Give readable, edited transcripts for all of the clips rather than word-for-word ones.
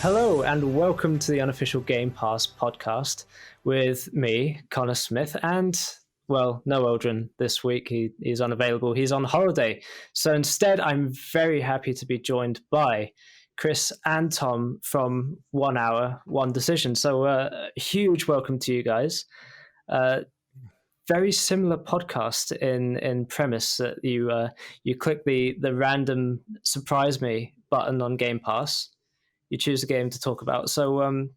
Hello and welcome to the Unofficial Game Pass podcast with me, Connor Smith, and, well, no Odhrán this week. He's unavailable. He's on holiday. So instead, I'm very happy to be joined by Chris and Tom from 1 Hour, One Decision. So a huge welcome to you guys. Very similar podcast in premise that you click the random surprise me button on Game Pass. You choose a game to talk about. So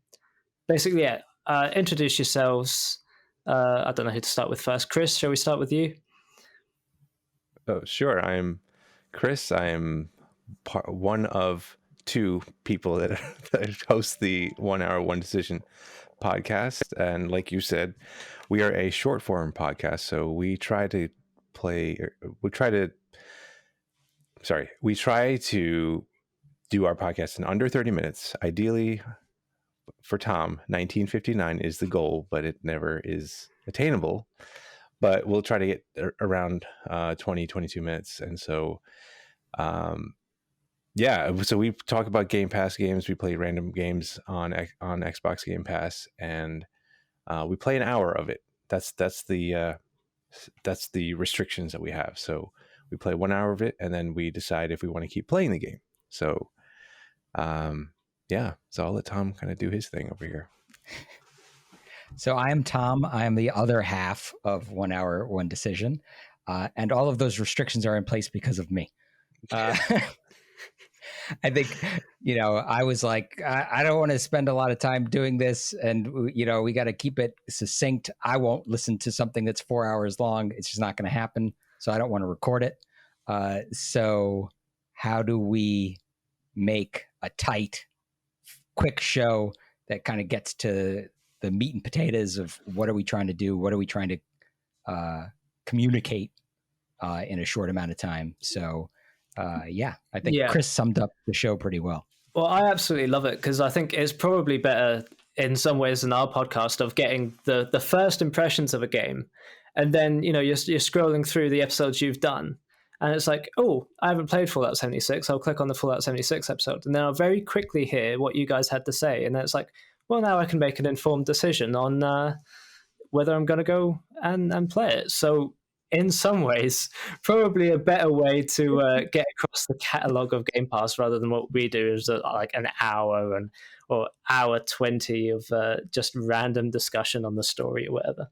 basically, yeah, introduce yourselves. I don't know who to start with first. Chris, shall we start with you? Oh, sure. I'm Chris. I am one of two people that host the 1 Hour, One Decision podcast. And like you said, we are a short form podcast. So we try to do our podcast in under 30 minutes. Ideally, for Tom, 1959 is the goal, but it never is attainable. But we'll try to get around 22 minutes. And so, so we talk about Game Pass games. We play random games on Xbox Game Pass, and we play an hour of it. That's the restrictions that we have. So we play 1 hour of it, and then we decide if we want to keep playing the game. So, so I'll let Tom kind of do his thing over here. So I am Tom. I am the other half of 1 Hour, One Decision. And all of those restrictions are in place because of me. I think, I was like, I don't want to spend a lot of time doing this. And, we got to keep it succinct. I won't listen to something that's 4 hours long. It's just not going to happen. So I don't want to record it. So how do we make a tight, quick show that kind of gets to the meat and potatoes of what are we trying to do? What are we trying to communicate in a short amount of time? So, I think Chris summed up the show pretty well. Well, I absolutely love it because I think it's probably better in some ways than our podcast of getting the first impressions of a game. And then, you're scrolling through the episodes you've done. And it's like, oh, I haven't played Fallout 76. I'll click on the Fallout 76 episode. And then I'll very quickly hear what you guys had to say. And then it's like, well, now I can make an informed decision on whether I'm going to go and play it. So in some ways, probably a better way to get across the catalog of Game Pass rather than what we do is like an hour or hour 20 of just random discussion on the story or whatever.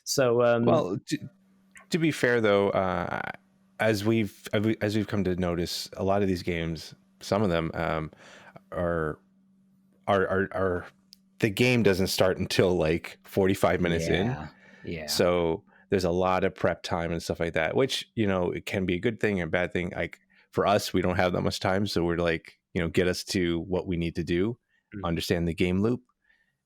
So, to be fair, though, as we've come to notice, a lot of these games, some of them are the game doesn't start until like 45 minutes in. Yeah. So there's a lot of prep time and stuff like that, which, it can be a good thing and a bad thing. Like for us, we don't have that much time. So we're like, get us to what we need to do, understand the game loop.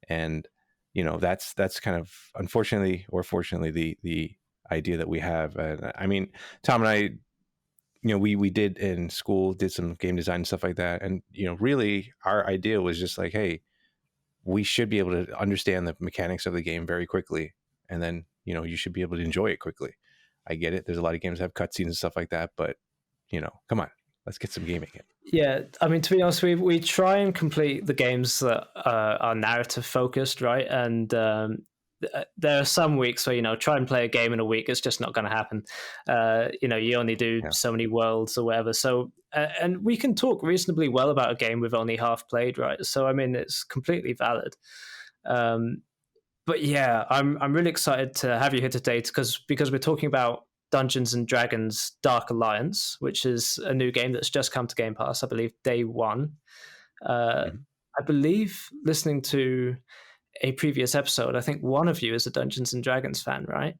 And, that's kind of unfortunately or fortunately the idea that we have. I mean, Tom and I, we did in school, did some game design and stuff like that. And, really our idea was just like, hey, we should be able to understand the mechanics of the game very quickly. And then, you should be able to enjoy it quickly. I get it. There's a lot of games that have cutscenes and stuff like that, but, come on, let's get some gaming in. Yeah, I mean, to be honest, we try and complete the games that are narrative focused, right? And there are some weeks where, try and play a game in a week, it's just not going to happen. You only do so many worlds or whatever. So, and we can talk reasonably well about a game we've only half played, right? So, I mean, it's completely valid. But yeah, I'm really excited to have you here today because we're talking about Dungeons and Dragons Dark Alliance, which is a new game that's just come to Game Pass, I believe, day one. I believe listening to a previous episode, I think one of you is a Dungeons and Dragons fan, right?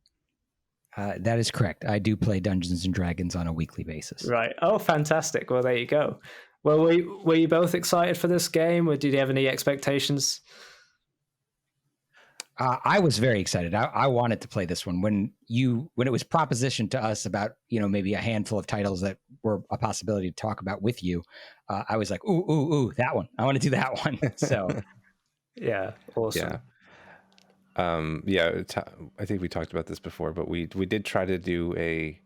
That is correct. I do play Dungeons and Dragons on a weekly basis. Right. Oh, fantastic. Well, there you go. Well, were you both excited for this game, or did you have any expectations? I was very excited. I wanted to play this one when it was propositioned to us about, maybe a handful of titles that were a possibility to talk about with you. I was like, ooh, that one. I want to do that one. So yeah, awesome. Yeah. I think we talked about this before, but we did try to do a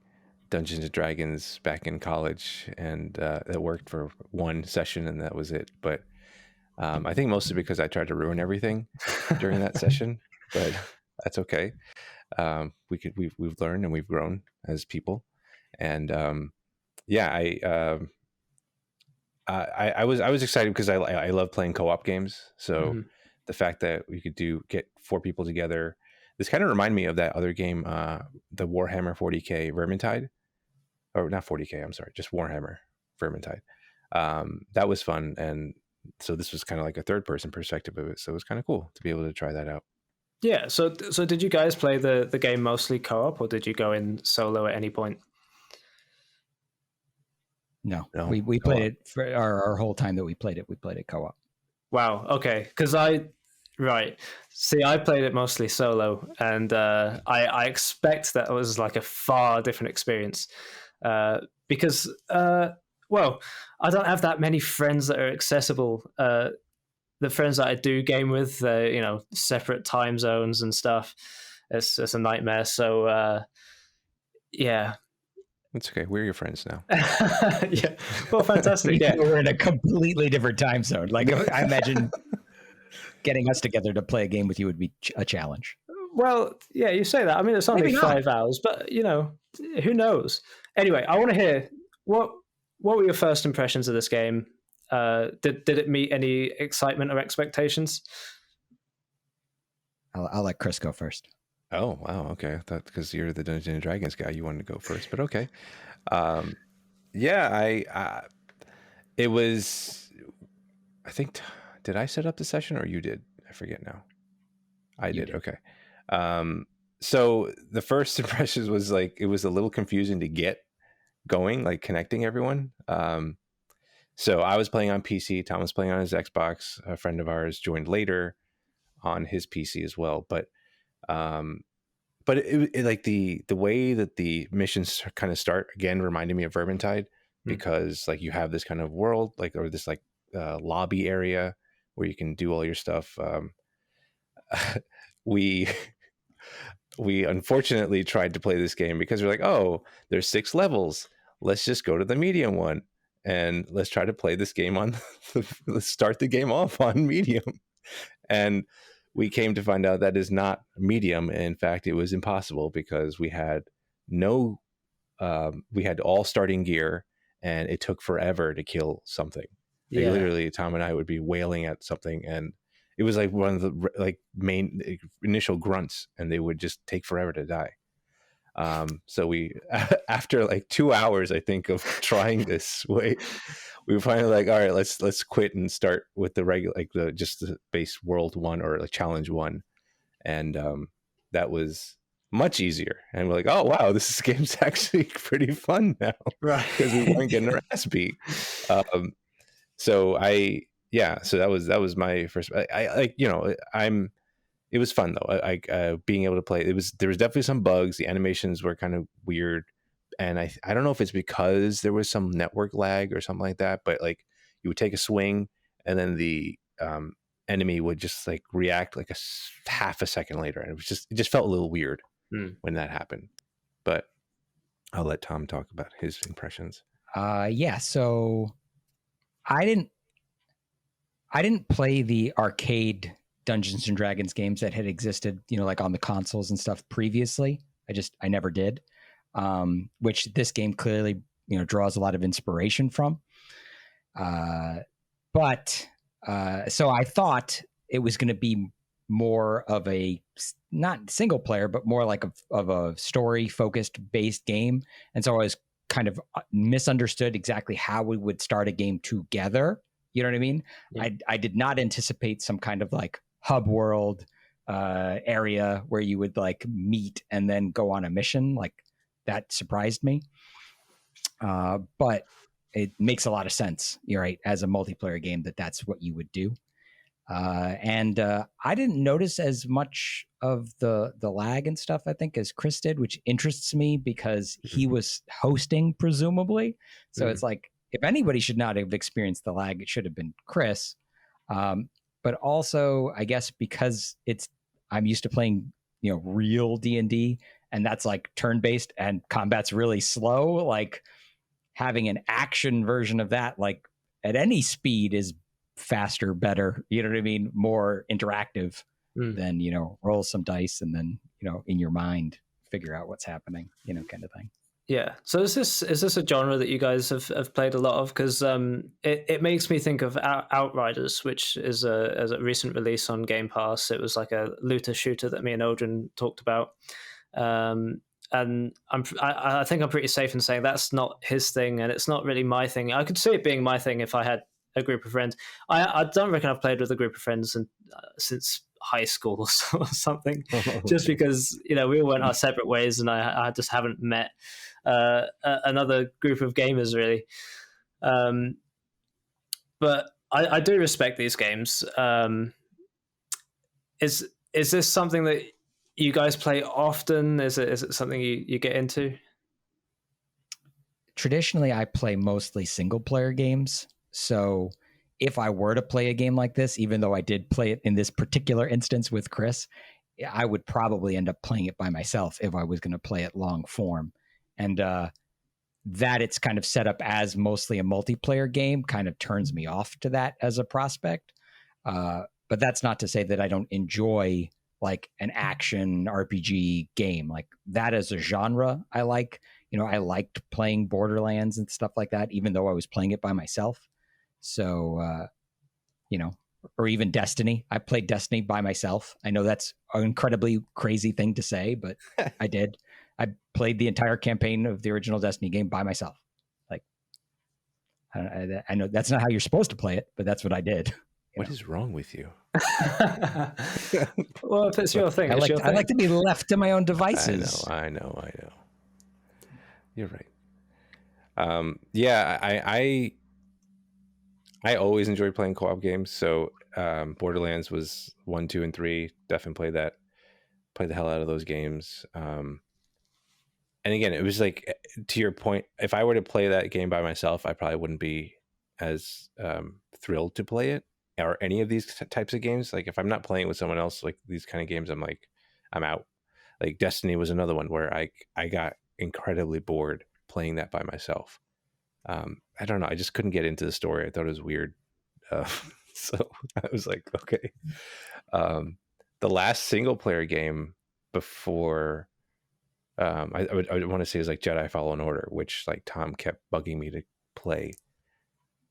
Dungeons and Dragons back in college, and it worked for one session, and that was it. But I think mostly because I tried to ruin everything during that session, but that's okay. We've learned and we've grown as people, and yeah, I was excited because I love playing co-op games. So the fact that we could get 4 people together, this kind of reminded me of that other game, the Warhammer 40K Vermintide, or not 40K. I'm sorry, just Warhammer Vermintide. That was fun, and so this was kind of like a third person perspective of it. So it was kind of cool to be able to try that out. Yeah. So did you guys play the game mostly co-op, or did you go in solo at any point? No, we played it for our whole time that we played it. We played it co-op. Wow. Okay. Because I played it mostly solo, and I expect that it was like a far different experience because well, I don't have that many friends that are accessible. The friends that I do game with, separate time zones and stuff. It's a nightmare. So yeah. It's okay. We're your friends now. Yeah. Well, fantastic. Yeah. We're in a completely different time zone. Like, I imagine getting us together to play a game with you would be a challenge. Well, yeah, you say that. I mean, it's only 5 hours, but who knows? Anyway, I want to hear what were your first impressions of this game? Did it meet any excitement or expectations? I'll let Chris go first. Oh, wow. Okay. I thought because you're the Dungeons and Dragons guy, you wanted to go first, but okay. Yeah, it was, I think, did I set up the session or you did? I forget now. I did. Okay. So the first impressions was like, it was a little confusing to get going, like connecting everyone. So I was playing on PC, Tom was playing on his Xbox, a friend of ours joined later on his PC as well. But it like the way that the missions kind of start again reminded me of Vermintide, because like you have this kind of world, like, or this like lobby area where you can do all your stuff. We unfortunately tried to play this game because we're like, oh, there's 6 levels. Let's just go to the medium one and let's try to play this game on let's start the game off on medium. And we came to find out that is not medium. In fact, it was impossible because we had all starting gear and it took forever to kill something. Like, literally, Tom and I would be wailing at something and it was like one of the like main initial grunts and they would just take forever to die. So we, after like 2 hours, I think, of trying this way, we were finally like, all right, let's quit and start with the regular, like just the base world 1 or like challenge 1. And that was much easier. And we're like, oh, wow, this game's actually pretty fun now. Right. Because we weren't getting our ass beat. So that was my first, it was fun though. Being able to play, there was definitely some bugs. The animations were kind of weird. And I don't know if it's because there was some network lag or something like that, but like you would take a swing and then the enemy would just like react like half a second later. And it just felt a little weird when that happened. But I'll let Tom talk about his impressions. So I didn't play the arcade Dungeons and Dragons games that had existed, like on the consoles and stuff previously. I never did. Which this game clearly, draws a lot of inspiration from. So I thought it was going to be more of a, not single player, but more like of a story focused based game. And so I was kind of misunderstood exactly how we would start a game together. You know what I mean? Yeah. I did not anticipate some kind of like hub world area where you would like meet and then go on a mission. Like, that surprised me. But it makes a lot of sense, you're right, as a multiplayer game, that's what you would do. And I didn't notice as much of the lag and stuff, I think, as Chris did, which interests me because he was hosting, presumably. So it's like, if anybody should not have experienced the lag, it should have been Chris. But also, I guess because I'm used to playing, real D&D, and that's like turn-based and combat's really slow. Like having an action version of that, like at any speed, is faster, better, you know what I mean, more interactive than, you know, roll some dice and then, you know, in your mind figure out what's happening, you know, kind of thing. Yeah. So is this a genre that you guys have played a lot of? Because it makes me think of Outriders, which is a recent release on Game Pass. It was like a looter shooter that me and Odhrán talked about. And I think I'm pretty safe in saying that's not his thing, and it's not really my thing. I could see it being my thing if I had a group of friends. I don't reckon I've played with a group of friends since high school or something, just because, you know, we all went our separate ways, and I just haven't met another group of gamers really. But I do respect these games. Is this something that you guys play often? Is it something you get into? Traditionally, I play mostly single player games. So if I were to play a game like this, even though I did play it in this particular instance with Chris, I would probably end up playing it by myself if I was going to play it long form. And that it's kind of set up as mostly a multiplayer game kind of turns me off to that as a prospect. But that's not to say that I don't enjoy like an action RPG game. Like that as a genre, I like. You know, I liked playing Borderlands and stuff like that, even though I was playing it by myself. So, you know, or even Destiny. I played Destiny by myself. I know that's an incredibly crazy thing to say, but I did. I played the entire campaign of the original Destiny game by myself. Like, I know that's not how you're supposed to play it, but that's what I did. What is wrong with you? Well, if it's your thing, I like to be left to my own devices. I know. You're right. Yeah, I always enjoy playing co-op games. So Borderlands was 1, 2, and 3. Definitely played the hell out of those games. And again, it was like, to your point, if I were to play that game by myself, I probably wouldn't be as thrilled to play it, or any of these types of games. Like if I'm not playing with someone else, like these kind of games, I'm out. Like Destiny was another one where I got incredibly bored playing that by myself. I don't know. I just couldn't get into the story. I thought it was weird. So I was like, okay. The last single player game before I would want to say is like Jedi Fallen Order, which like Tom kept bugging me to play.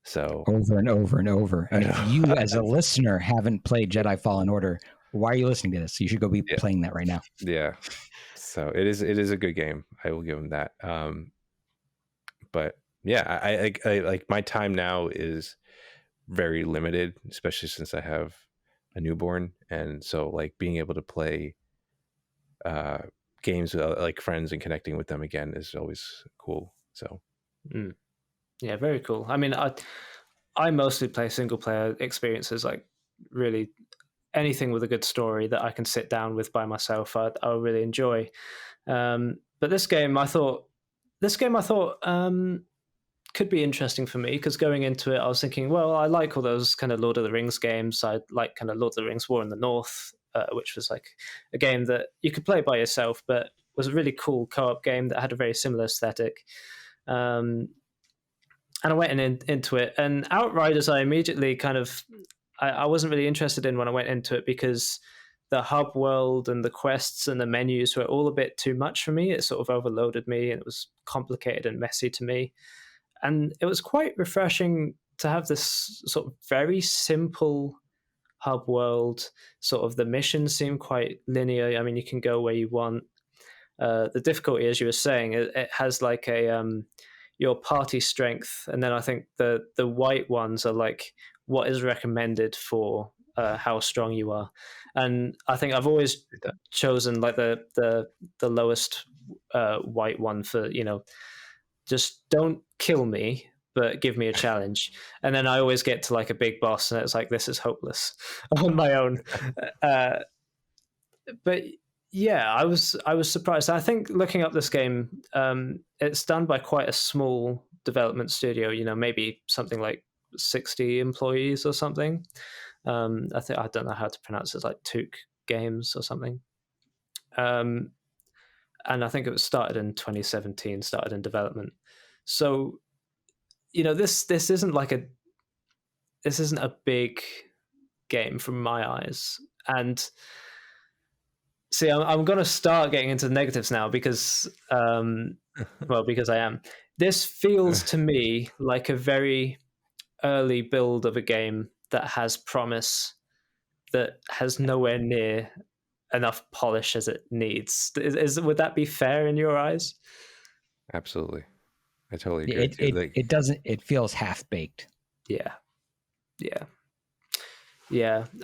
So over and over and over. And if you as a listener haven't played Jedi Fallen Order, why are you listening to this? You should go be playing that right now. Yeah. So it is a good game. I will give him that. But yeah, I like my time now is very limited, especially since I have a newborn, and so like being able to play games with like friends and connecting with them again is always cool. So yeah, very cool. I mean, I mostly play single player experiences, like really anything with a good story that I can sit down with by myself. I really enjoy. But this game I thought could be interesting for me, because going into it I was thinking, well, I like all those kind of Lord of the Rings games. I like kind of Lord of the Rings War in the North, which was like a game that you could play by yourself, but was a really cool co-op game that had a very similar aesthetic. And I went into it, and Outriders I immediately kind of I wasn't really interested in when I went into it, because the hub world and the quests and the menus were all a bit too much for me. It sort of overloaded me, and it was complicated and messy to me. And it was quite refreshing to have this sort of very simple hub world. Sort of the missions seem quite linear. I mean, you can go where you want. The difficulty, as you were saying, it has like a your party strength, and then I think the white ones are like what is recommended for how strong you are. And I think I've always chosen like the lowest white one for, you know, just don't kill me, but give me a challenge. And then I always get to like a big boss, and it's like, this is hopeless on my own. But yeah, I was surprised. I think looking up this game, it's done by quite a small development studio. You know, maybe something like 60 employees or something. I don't know how to pronounce it, like Took Games or something. And I think it was started in 2017, started in development. So, you know, this isn't like this isn't a big game from my eyes. And see, I'm going to start getting into the negatives now because, because I am. This feels to me like a very early build of a game that has promise, that has nowhere near enough polish as it needs. Would that be fair in your eyes? Absolutely, I totally agree. It doesn't. It feels half baked. Yeah.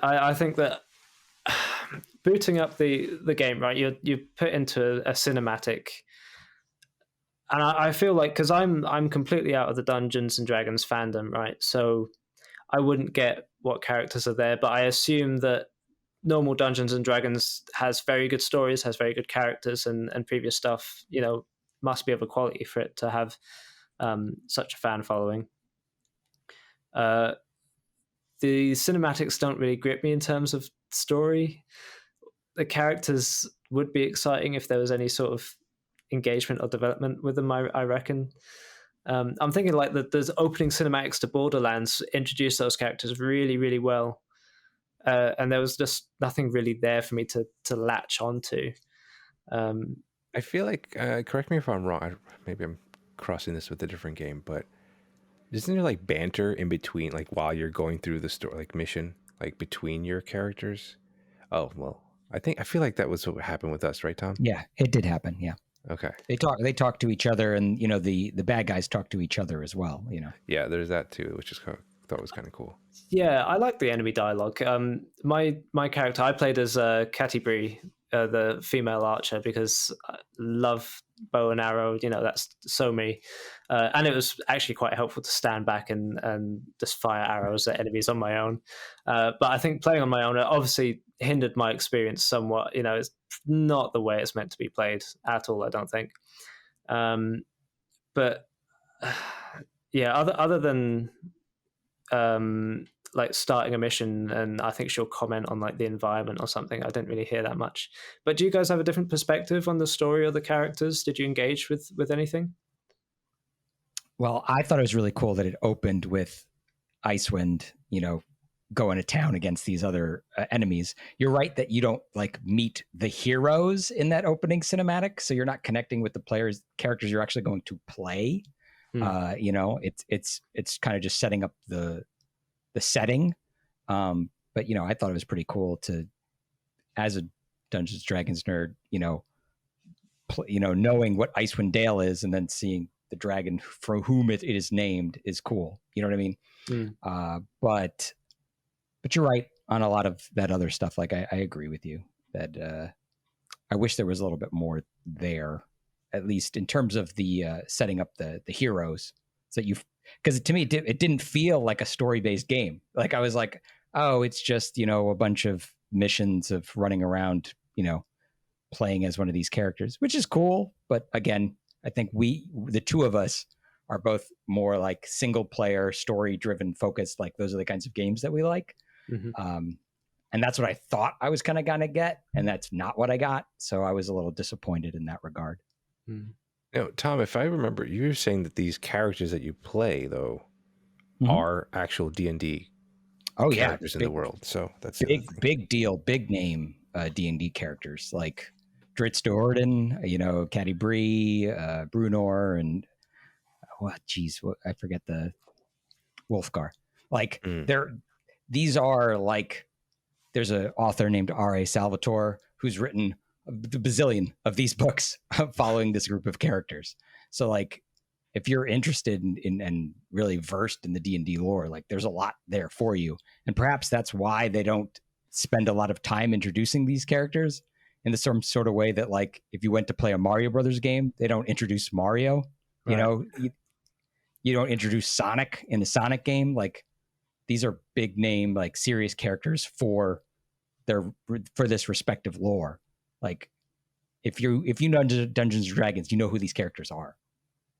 I think that booting up the game, right? You put into a cinematic, and I feel like, because I'm completely out of the Dungeons and Dragons fandom, right? So I wouldn't get what characters are there, but I assume that normal Dungeons and Dragons has very good stories, has very good characters, and previous stuff, must be of a quality for it to have such a fan following. The cinematics don't really grip me in terms of story. The characters would be exciting if there was any sort of engagement or development with them, I reckon. I'm thinking like the opening cinematics to Borderlands introduced those characters really, really well. And there was just nothing really there for me to latch onto. I feel like, correct me if I'm wrong, maybe I'm crossing this with a different game, but isn't there like banter in between, like while you're going through the story, like mission, like between your characters? Oh, well, I feel like that was what happened with us, right, Tom? Yeah, it did happen. Yeah. Okay. They talk to each other, and the bad guys talk to each other as well. Yeah, there's that too, which is thought was kind of cool. Yeah, I like the enemy dialogue. My character, I played as Catty Bree, the female archer, because I love bow and arrow. That's so me. And it was actually quite helpful to stand back and just fire arrows at enemies on my own. But I think playing on my own obviously hindered my experience somewhat. It's not the way it's meant to be played at all, I don't think. But yeah, other than like starting a mission, and I think she'll comment on like the environment or something, I didn't really hear that much. But do you guys have a different perspective on the story or the characters? Did you engage with anything? Well, I thought it was really cool that it opened with Icewind, going to town against these other enemies. You're right that you don't like meet the heroes in that opening cinematic, so you're not connecting with the characters you're actually going to play. It's kind of just setting up the setting. But I thought it was pretty cool to, as a Dungeons and Dragons nerd, knowing what Icewind Dale is, and then seeing the dragon for whom it is named is cool. You know what I mean? But you're right on a lot of that other stuff. Like I agree with you that I wish there was a little bit more there, at least in terms of the setting up the heroes, so that because to me it didn't feel like a story-based game. Like I was like, oh, it's just a bunch of missions of running around, playing as one of these characters, which is cool. But again, I think the two of us are both more like single player, story driven focused. Like those are the kinds of games that we like. Mm-hmm. And that's what I thought I was kind of going to get. And that's not what I got. So I was a little disappointed in that regard. Tom, if I remember, you were saying that these characters that you play, though, are actual D&D characters in the world. So that's big deal, big name D&D characters like Dritz Do'Urden, Catty Bree, Brunor, and I forget the Wolfgar. Like these are like, there's an author named R.A. Salvatore who's written the bazillion of these books following this group of characters. So like, if you're interested in and really versed in the D&D lore, like there's a lot there for you. And perhaps that's why they don't spend a lot of time introducing these characters in the some sort of way that, like, if you went to play a Mario Brothers game, they don't introduce Mario. Right. You don't introduce Sonic in the Sonic game. Like, these are big name, like serious characters for this respective lore. Like, if you know Dungeons and Dragons, you know who these characters are.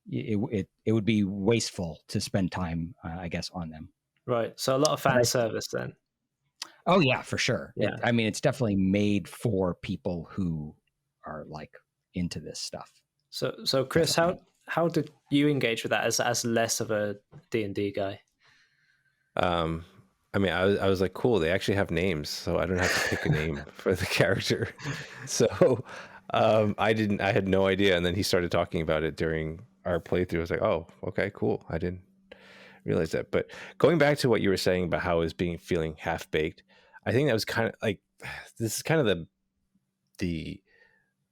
It would be wasteful to spend time, I guess, on them. Right. So a lot of fan service then. Oh yeah, for sure. Yeah. It's definitely made for people who are like into this stuff. So Chris, how did you engage with that as less of a D&D guy? I mean, I was like, cool. They actually have names, so I don't have to pick a name for the character. So I had no idea. And then he started talking about it during our playthrough. I was like, oh, okay, cool. I didn't realize that. But going back to what you were saying about how it was feeling half baked, I think that was kind of like, this is kind of the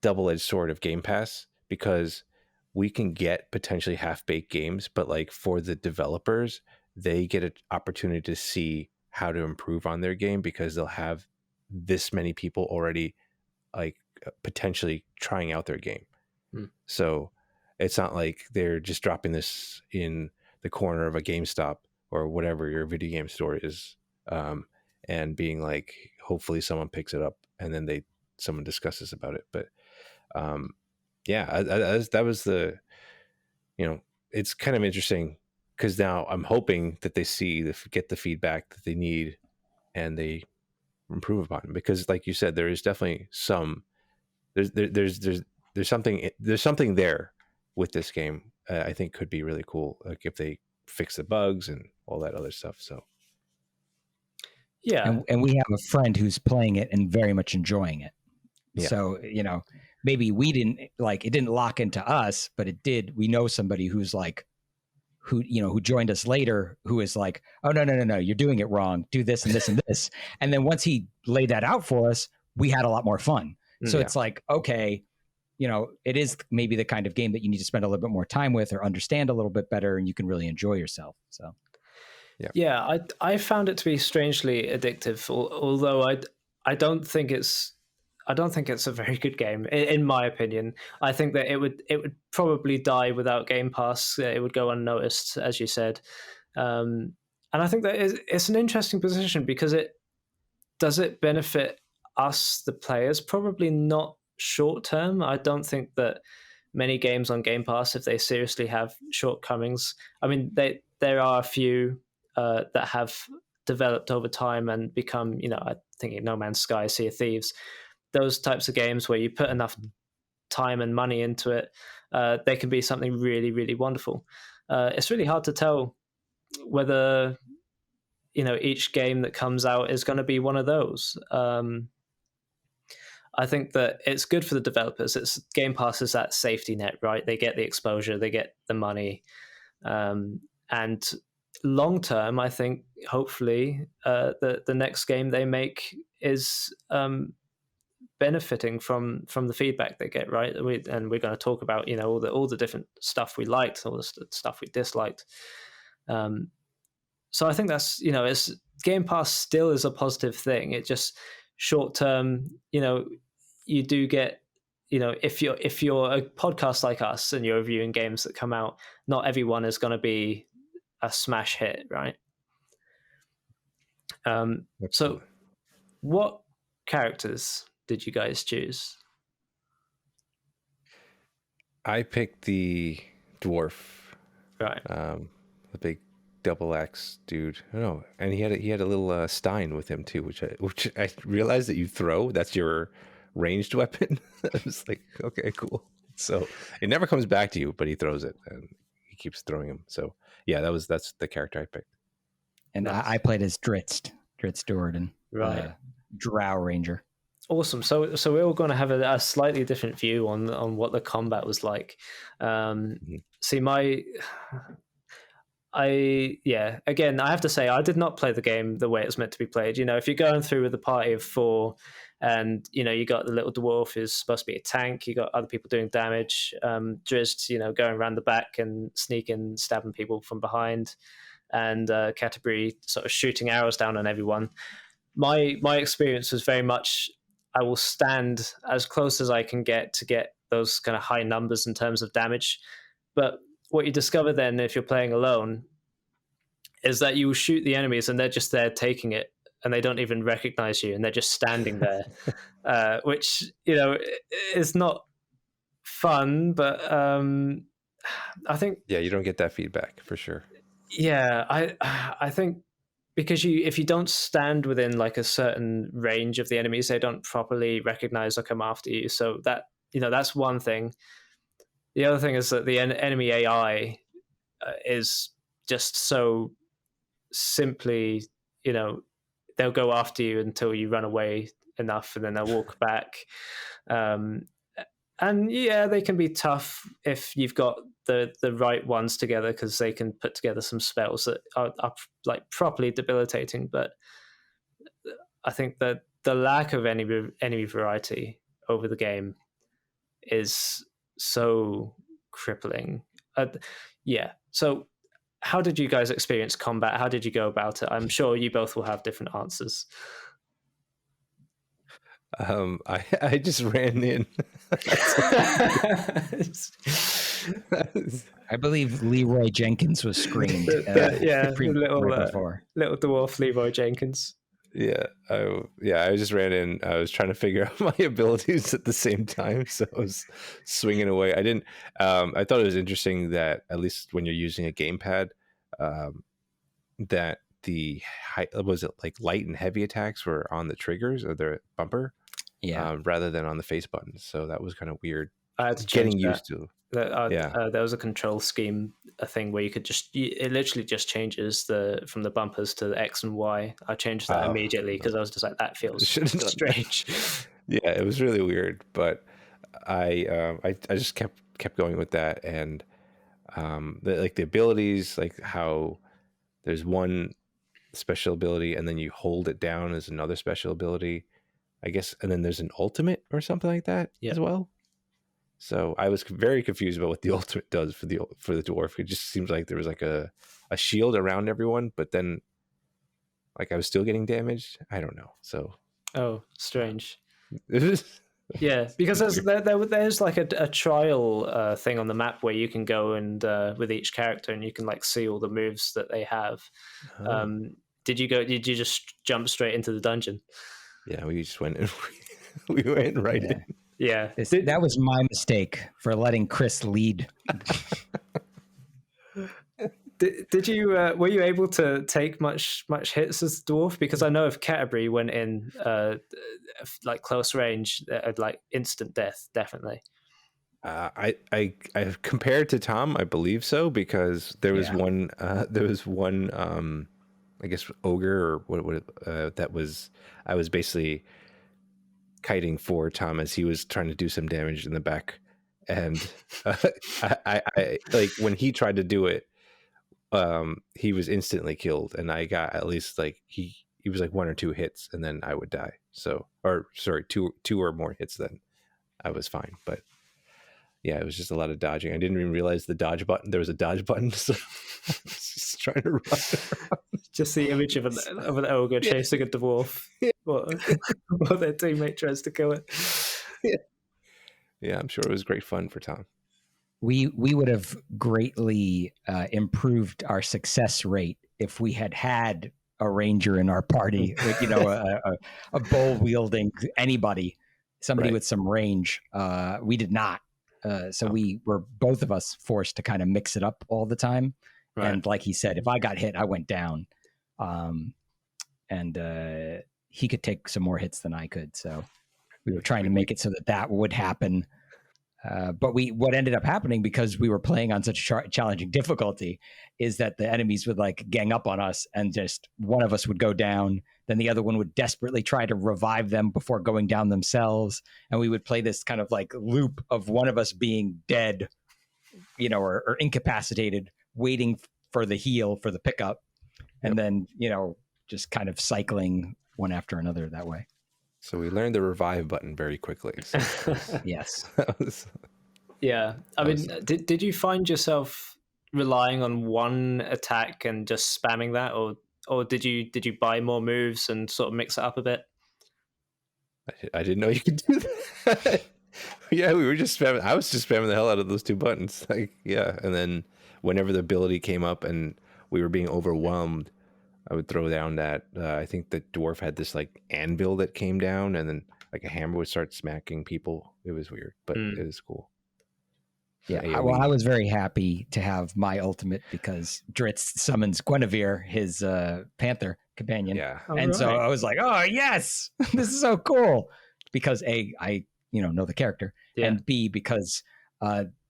double-edged sword of Game Pass, because we can get potentially half-baked games, but like for the developers, they get an opportunity to see how to improve on their game because they'll have this many people already like potentially trying out their game. So it's not like they're just dropping this in the corner of a GameStop or whatever your video game store is, and being like, hopefully someone picks it up and then someone discusses about it. But yeah, that was the, it's kind of interesting because now I'm hoping that they get the feedback that they need and they improve upon it, because like you said, there is definitely there's something there with this game. I think could be really cool, like if they fix the bugs and all that other stuff. So yeah, and we have a friend who's playing it and very much enjoying it. Yeah. So, maybe we didn't like, it didn't lock into us, but it did. We know somebody who's like, who joined us later, who is like, oh, no, you're doing it wrong. Do this and this and this. And then once he laid that out for us, we had a lot more fun. So it's like, okay, it is maybe the kind of game that you need to spend a little bit more time with or understand a little bit better, and you can really enjoy yourself. So, yeah, I found it to be strangely addictive, although I don't think it's a very good game, in my opinion. I think that it would probably die without Game Pass. It would go unnoticed, as you said. And I think that it's an interesting position because does it benefit us, the players? Probably not short term. I don't think that many games on Game Pass, if they seriously have shortcomings, I mean, there are a few that have developed over time and become, I think No Man's Sky, Sea of Thieves, those types of games where you put enough time and money into it, they can be something really, really wonderful. It's really hard to tell whether each game that comes out is going to be one of those. I think that it's good for the developers. Game Pass is that safety net, right? They get the exposure, they get the money, and long term, I think hopefully the next game they make is benefiting from the feedback they get, right? And we're going to talk about all the different stuff we liked, all the stuff we disliked. So I think that's it's Game Pass still is a positive thing. It just short term, you do get if you're a podcast like us and you're reviewing games that come out, not everyone is going to be a smash hit, right? So what characters did you guys choose? I picked the dwarf, right? The big double axe dude. I don't know, and he had a little stein with him too, which I realized that you throw. That's your ranged weapon. I was like, okay, cool. So it never comes back to you, but he throws it and he keeps throwing him. So yeah, that's the character I picked. And nice. I played as Dritz Doradin, right? Drow Ranger. Awesome. So we're all going to have a slightly different view on what the combat was like. See, again, I have to say, I did not play the game the way it's meant to be played. If you're going through with a party of 4 and, you got the little dwarf who's supposed to be a tank, you got other people doing damage, Drizzt, going around the back and sneaking, stabbing people from behind, and Canterbury sort of shooting arrows down on everyone. My experience was very much, I will stand as close as I can get to get those kind of high numbers in terms of damage. But what you discover then, if you're playing alone, is that you will shoot the enemies and they're just there taking it, and they don't even recognize you, and they're just standing there, which is not fun. But I think you don't get that feedback for sure. Yeah, I think because if you don't stand within like a certain range of the enemies, they don't properly recognize or come after you. So that that's one thing. The other thing is that the enemy AI is just so simply they'll go after you until you run away enough, and then they'll walk back. And yeah, they can be tough if you've got the right ones together, because they can put together some spells that are like properly debilitating. But I think that the lack of any enemy variety over the game is so crippling. Yeah. So how did you guys experience combat? How did you go about it? I'm sure you both will have different answers. I just ran in. I believe Leroy Jenkins was screened. Little dwarf Leroy Jenkins. Yeah, I just ran in. I was trying to figure out my abilities at the same time, so I was swinging away. I didn't. I thought it was interesting that at least when you're using a gamepad, that the light and heavy attacks were on the triggers or the bumper, rather than on the face buttons. So that was kind of weird. I had to getting used to. There was a control scheme, a thing where you could it literally just changes from the bumpers to the X and Y. I changed that immediately because I was just like, that feels strange. Yeah, it was really weird, but I just kept going with that, and the abilities, like how there's one special ability and then you hold it down as another special ability, I guess, and then there's an ultimate or something like that as well. So I was very confused about what the ultimate does for the dwarf. It just seems like there was like a shield around everyone, but then like I was still getting damaged. I don't know. So strange. Yeah, because there's like a trial thing on the map where you can go and with each character, and you can like see all the moves that they have. Did you just jump straight into the dungeon? Yeah, we just went in. We went right in. Yeah, that was my mistake for letting Chris lead. Did you were you able to take much hits as dwarf? Because I know if Canterbury went in like close range, like instant death, definitely. I compared to Tom, I believe so, because there was one I guess ogre or what that was. I was basically kiting for Tom as he was trying to do some damage in the back, and I like when he tried to do it, he was instantly killed, and I got at least like he was like 1 or 2 hits, and then I would die. So, or sorry, two or more hits, then I was fine. But yeah, it was just a lot of dodging. I didn't even realize the dodge button. There was a dodge button, so I was just trying to run around. Just the image of an ogre chasing a dwarf, while their teammate tries to kill it. Yeah, I'm sure it was great fun for Tom. We would have greatly improved our success rate if we had a ranger in our party, with, a bow wielding somebody with some range. We did not. So we were, both of us, forced to kind of mix it up all the time. Right. And like he said, if I got hit, I went down. And he could take some more hits than I could. So we were trying to make it so that would happen. But what ended up happening, because we were playing on such a challenging difficulty, is that the enemies would like gang up on us, and just one of us would go down. Then the other one would desperately try to revive them before going down themselves. And we would play this kind of like loop of one of us being dead, or incapacitated, waiting for the heal, for the pickup. And then, just kind of cycling one after another that way. So we learned the revive button very quickly. So. Yes. Yeah. I mean, did you find yourself relying on one attack and just spamming that, or did you buy more moves and sort of mix it up a bit? I didn't know you could do that. Yeah, we were just spamming. I was just spamming the hell out of those 2 buttons. And then whenever the ability came up and we were being overwhelmed, I would throw down that. I think the dwarf had this like anvil that came down, and then like a hammer would start smacking people. It was weird, but it was cool. Yeah. I was very happy to have my ultimate, because Dritz summons Guinevere, his panther companion. Yeah. So I was like, oh yes, this is so cool, because A, I know the character, and B, because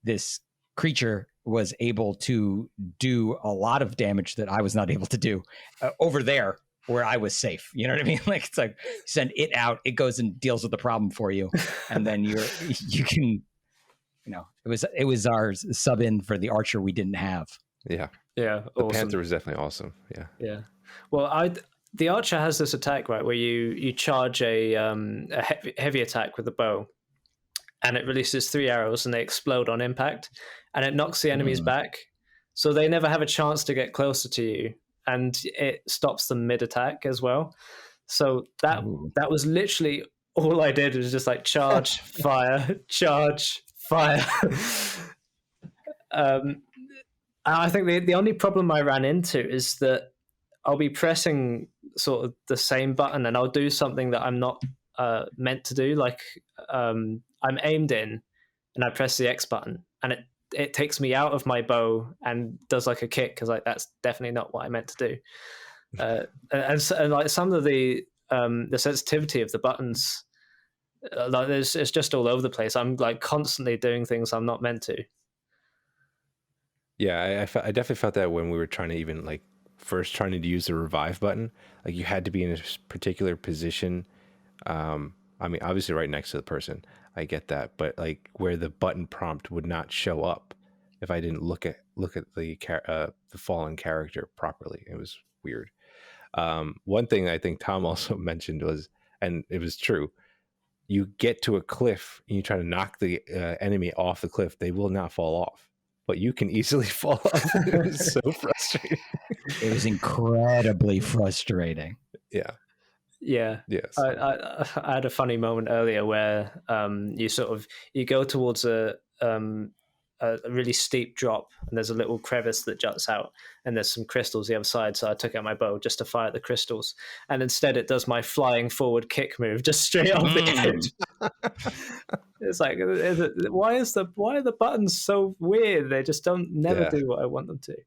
this creature was able to do a lot of damage that I was not able to do over there. where I was safe. You know what I mean? Like, it's like send it out, it goes and deals with the problem for you, and then you can, it was our sub in for the archer we didn't have. Yeah, yeah. The Awesome. Panther was definitely awesome. Yeah, yeah. Well, the archer has this attack, right, where you charge a heavy attack with the bow, and it releases 3 arrows, and they explode on impact, and it knocks the enemies back, so they never have a chance to get closer to you, and it stops them mid-attack as well. So that was literally all I did, was just like charge, fire, charge, fire. I think the only problem I ran into is that I'll be pressing sort of the same button, and I'll do something that I'm not meant to do. Like I'm aimed in, and I press the X button, and it takes me out of my bow and does like a kick, because like that's definitely not what I meant to do. And like some of the sensitivity of the buttons, like it's just all over the place. I'm like constantly doing things I'm not meant to. Yeah, I definitely felt that when we were trying to even like first trying to use the revive button. Like you had to be in a particular position. I mean, obviously right next to the person. I get that, but like where the button prompt would not show up if I didn't look at the fallen character properly. It was weird. One thing I think Tom also mentioned was, and it was true, you get to a cliff and you try to knock the enemy off the cliff, they will not fall off, but you can easily fall off. It was so frustrating. It was incredibly frustrating. Yeah. Yes. I had a funny moment earlier where you go towards a really steep drop, and there's a little crevice that juts out, and there's some crystals the other side, so I took out my bow just to fire at the crystals, and instead it does my flying forward kick move just straight off the edge. It's like, why are the buttons so weird? They just never do what I want them to.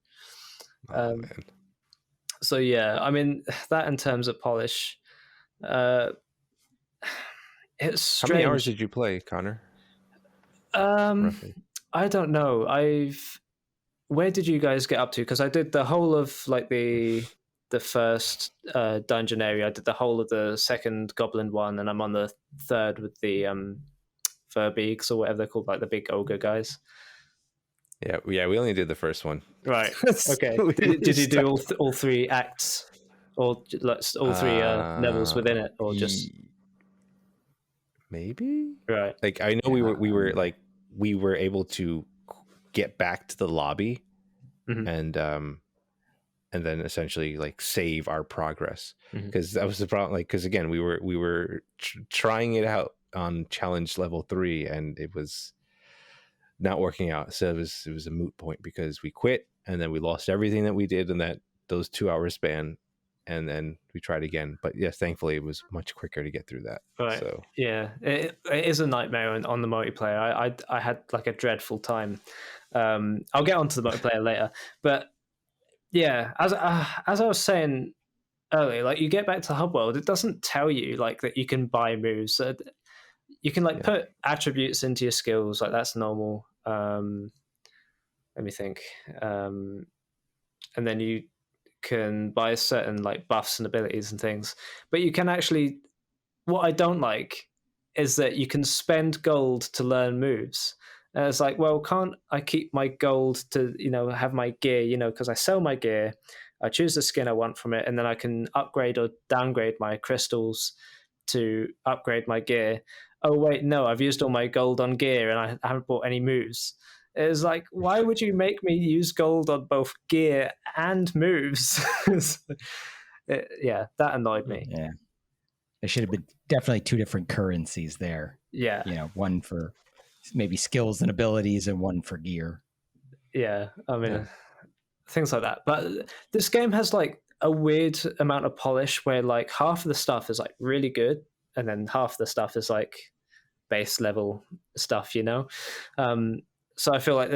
So yeah, I mean, that in terms of polish, it's strange. How many hours did you play, Connor? Roughly. I don't know. Where did you guys get up to? Because I did the whole of like the first dungeon area. I did the whole of the second goblin one, and I'm on the third with the Verbeegs or whatever they're called, like the big ogre guys. Yeah, we only did the first one. Right. Okay. Did you do all 3 acts, or all 3 levels within it, or just maybe? Right. Like I know we were able to get back to the lobby, and then essentially like save our progress, because that was the problem. Like, because again, we were trying it out on challenge level 3, and it was not working out. So it was a moot point, because we quit, and then we lost everything that we did in those 2 hour span, and then we tried again. But yes, thankfully it was much quicker to get through that. Right. So yeah, it is a nightmare on the multiplayer. I had like a dreadful time. I'll get onto the multiplayer later, but yeah, as I was saying earlier, like you get back to the hub world, it doesn't tell you like that you can buy moves. You can put attributes into your skills, like that's normal. Let me think. And then you can buy certain like buffs and abilities and things. But you can actually, what I don't like is that you can spend gold to learn moves. And it's like, well, can't I keep my gold to, have my gear, because I sell my gear, I choose the skin I want from it, and then I can upgrade or downgrade my crystals to upgrade my gear. Oh, wait, no, I've used all my gold on gear and I haven't bought any moves. It's like, why would you make me use gold on both gear and moves? Yeah, that annoyed me. Yeah. There should have been definitely 2 different currencies there. Yeah. One for maybe skills and abilities and one for gear. Yeah, I mean, things like that. But this game has like a weird amount of polish where like half of the stuff is like really good, and then half of the stuff is like base level stuff, So I feel like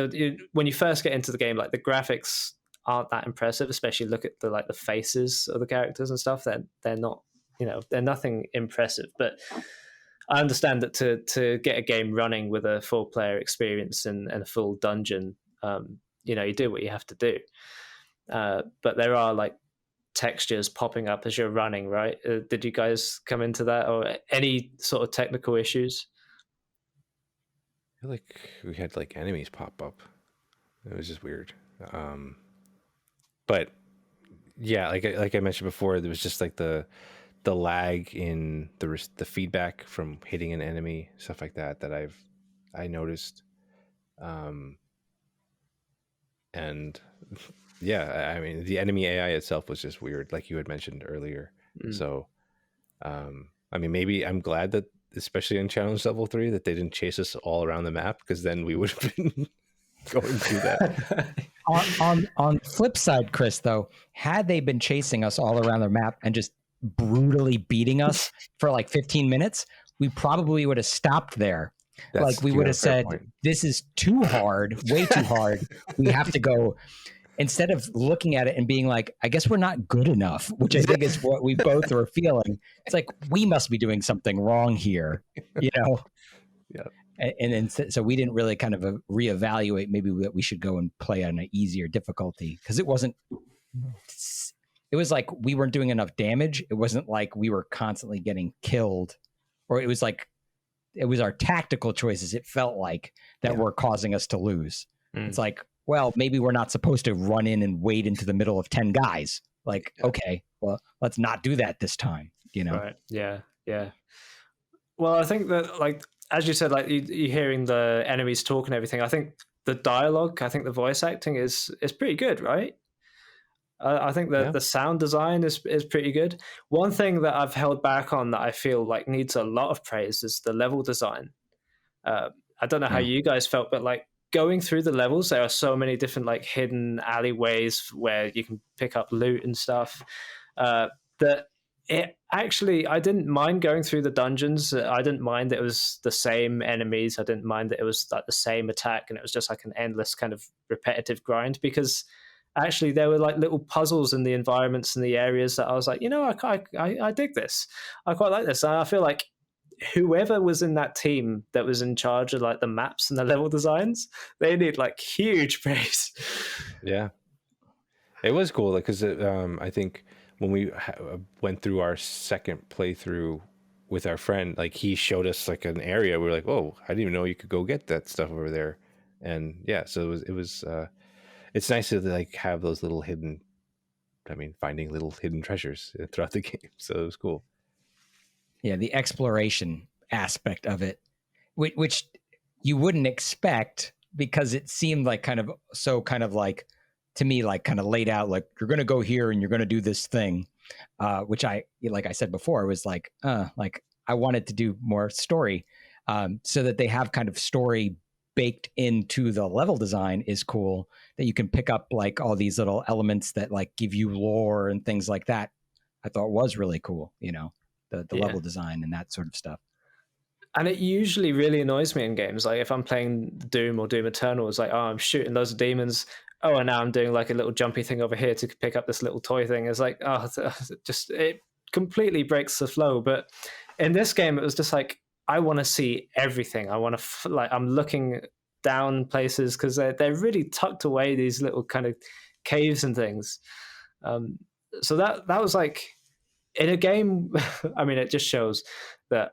when you first get into the game, like the graphics aren't that impressive, especially look at the faces of the characters and stuff. They're not, they're nothing impressive. But I understand that to get a game running with a full player experience and a full dungeon, you do what you have to do. But there are like textures popping up as you're running, right? Did you guys come into that, or any sort of technical issues? I feel like we had like enemies pop up. It was just weird. But yeah, like I mentioned before, there was just like the lag in the feedback from hitting an enemy, stuff like that I noticed. And yeah, I mean, the enemy AI itself was just weird, like you had mentioned earlier. So I mean, maybe I'm glad that, especially in challenge level 3, that they didn't chase us all around the map, because then we would have been going through that. On the flip side, Chris, though, had they been chasing us all around the map and just brutally beating us for like 15 minutes, we probably would have stopped there. Like we would have said, this is too hard, way too hard. We have to go. Instead of looking at it and being like, I guess we're not good enough, which I think is what we both are feeling. It's like, we must be doing something wrong here, you know? Yeah. And then so we didn't really kind of reevaluate maybe that we should go and play on an easier difficulty, because it was like we weren't doing enough damage. It wasn't like we were constantly getting killed, or it was like, it was our tactical choices, it felt like, that were causing us to lose. It's like, well, maybe we're not supposed to run in and wade into the middle of 10 guys. Like, okay, well, let's not do that this time, you know? Right. Yeah. Well, I think that, like, as you said, like you're hearing the enemies talk and everything. I think the dialogue, I think the voice acting is pretty good, right? I think that the sound design is pretty good. One thing that I've held back on that I feel like needs a lot of praise is the level design. I don't know how you guys felt, but like going through the levels, there are so many different like hidden alleyways where you can pick up loot and stuff. That it actually, I didn't mind going through the dungeons. I didn't mind that it was the same enemies. I didn't mind that it was like the same attack, and it was just like an endless kind of repetitive grind, because actually there were like little puzzles in the environments and the areas that I was like, you know, I dig this. I quite like this. And I feel like whoever was in that team that was in charge of like the maps and the level designs, they need like huge praise. Yeah, it was cool, like, because I think when we went through our second playthrough with our friend, like he showed us like an area. We were like, whoa, I didn't even know you could go get that stuff over there. And yeah, so it was it's nice to like have those little hidden, finding little hidden treasures throughout the game. So it was cool. Yeah, the exploration aspect of it, which you wouldn't expect, because it seemed like kind of like, to me, like kind of laid out, like you're going to go here and you're going to do this thing, which like I said before, was like I wanted to do more story, so that they have kind of story baked into the level design is cool, that you can pick up like all these little elements that like give you lore and things like that. I thought was really cool, you know, the level design and that sort of stuff. And it usually really annoys me in games. Like if I'm playing Doom or Doom Eternal, it's like, oh, I'm shooting loads of demons. Oh, and now I'm doing like a little jumpy thing over here to pick up this little toy thing. It's like, oh, just it completely breaks the flow. But in this game, it was just like, I want to see everything. I want to like, I'm looking down places because they're really tucked away, these little kind of caves and things. So that was like, in a game, I mean, it just shows that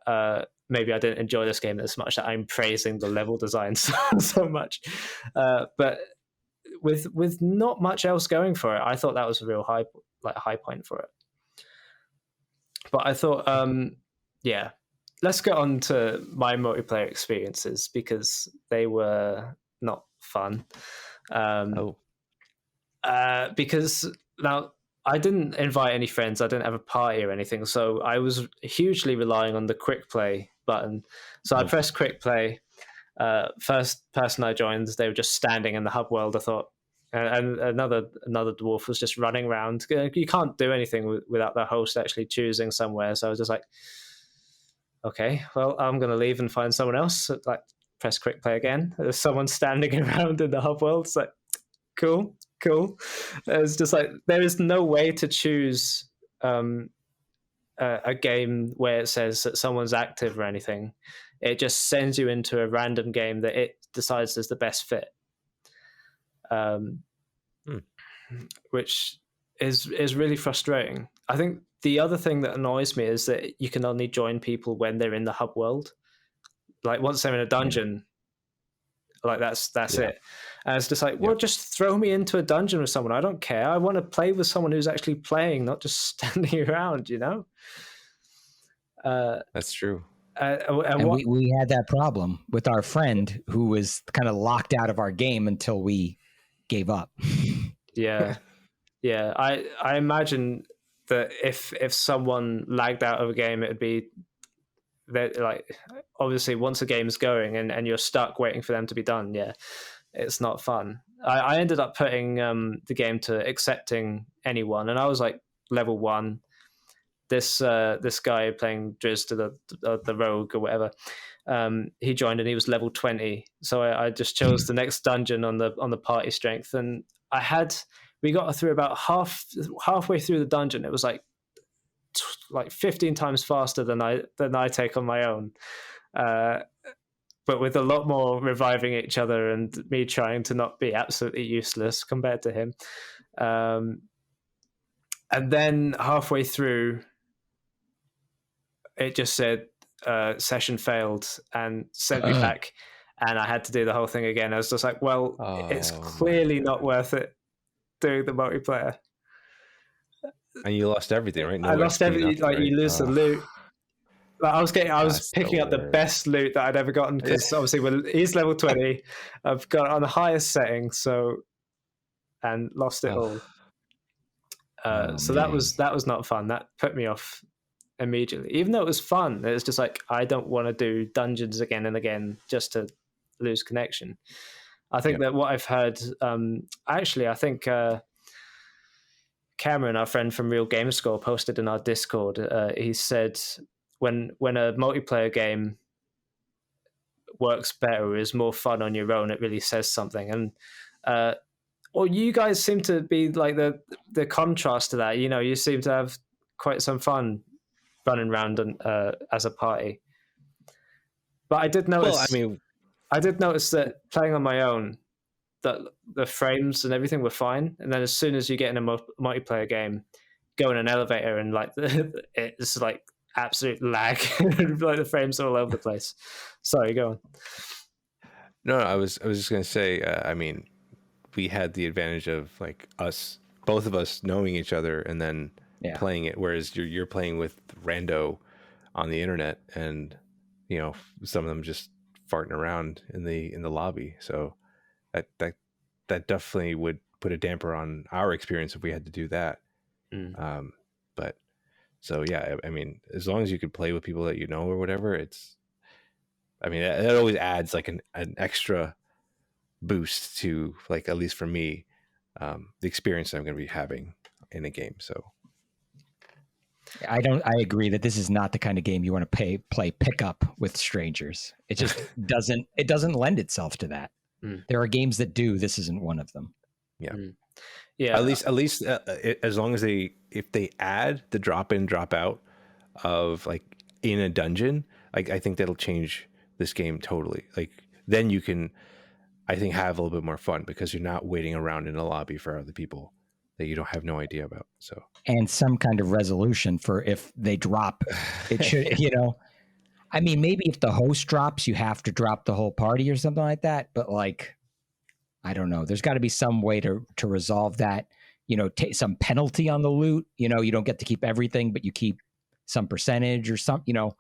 maybe I didn't enjoy this game as much, that I'm praising the level design so much. But with not much else going for it, I thought that was a real high point for it. But I thought, let's get on to my multiplayer experiences, because they were not fun. Because now, I didn't invite any friends. I didn't have a party or anything. So I was hugely relying on the quick play button. So I pressed quick play. First person I joined, they were just standing in the hub world, I thought. And another dwarf was just running around. You can't do anything without the host actually choosing somewhere. So I was just like, okay, well, I'm going to leave and find someone else. Like, press quick play again. There's someone standing around in the hub world. It's like, cool. It's just like, there is no way to choose a game where it says that someone's active or anything. It just sends you into a random game that it decides is the best fit, which is really frustrating. I think the other thing that annoys me is that you can only join people when they're in the hub world. Like once they're in a dungeon, like that's it. And it's just like, well, just throw me into a dungeon with someone. I don't care. I want to play with someone who's actually playing, not just standing around, you know? That's true. And we had that problem with our friend who was kind of locked out of our game until we gave up. Yeah. I imagine that if someone lagged out of a game, it would be that, like, obviously once a game's going and you're stuck waiting for them to be done, it's not fun. I ended up putting the game to accepting anyone, and I was like level 1. This guy playing Driz to the rogue or whatever, he joined and he was level 20. So I just chose the next dungeon on the party strength, and we got through about halfway through the dungeon. It was like 15 times faster than I take on my own, but with a lot more reviving each other and me trying to not be absolutely useless compared to him. And then halfway through, it just said session failed and sent me back, and I had to do the whole thing again. I was just like, well, it's clearly not worth it doing the multiplayer. And you lost everything, right? I lost everything. Like, right? You lose the loot. Like, I was picking up the best loot that I'd ever gotten, because obviously he's level 20. I've got it on the highest setting, and lost it all. So that was not fun. That put me off immediately. Even though it was fun, it was just like, I don't want to do dungeons again and again just to lose connection. I think that what I've heard, I think Cameron, our friend from Real Gamerscore, posted in our Discord. He said when a multiplayer game works better, is more fun on your own, it really says something. And you guys seem to be like the contrast to that. You know, you seem to have quite some fun running around as a party. But I did notice. Well, I did notice that playing on my own, that the frames and everything were fine, and then as soon as you get in a multiplayer game, go in an elevator and like it's like absolute lag. Like the frames are all over the place. Sorry, go on. No, I was just gonna say. We had the advantage of like both of us knowing each other and then playing it, whereas you're playing with rando on the internet, and you know, some of them just farting around in the lobby. So that definitely would put a damper on our experience if we had to do that. But so as long as you could play with people that you know or whatever, that always adds like an extra boost to, like, at least for me, the experience I'm going to be having in a game. So I agree that this is not the kind of game you want to play pickup with strangers. It just doesn't lend itself to that. There are games that do. This isn't one of them. Yeah. At least as long as if they add the drop in, drop out of like in a dungeon, like I think that'll change this game totally. Like then you can, I think, have a little bit more fun because you're not waiting around in a lobby for other people that you don't have no idea about. So, and some kind of resolution for if they drop, it should, you know, I mean, maybe if the host drops, you have to drop the whole party or something like that. But like, I don't know. There's got to be some way to resolve that. You know, some penalty on the loot. You know, you don't get to keep everything, but you keep some percentage or some. You know,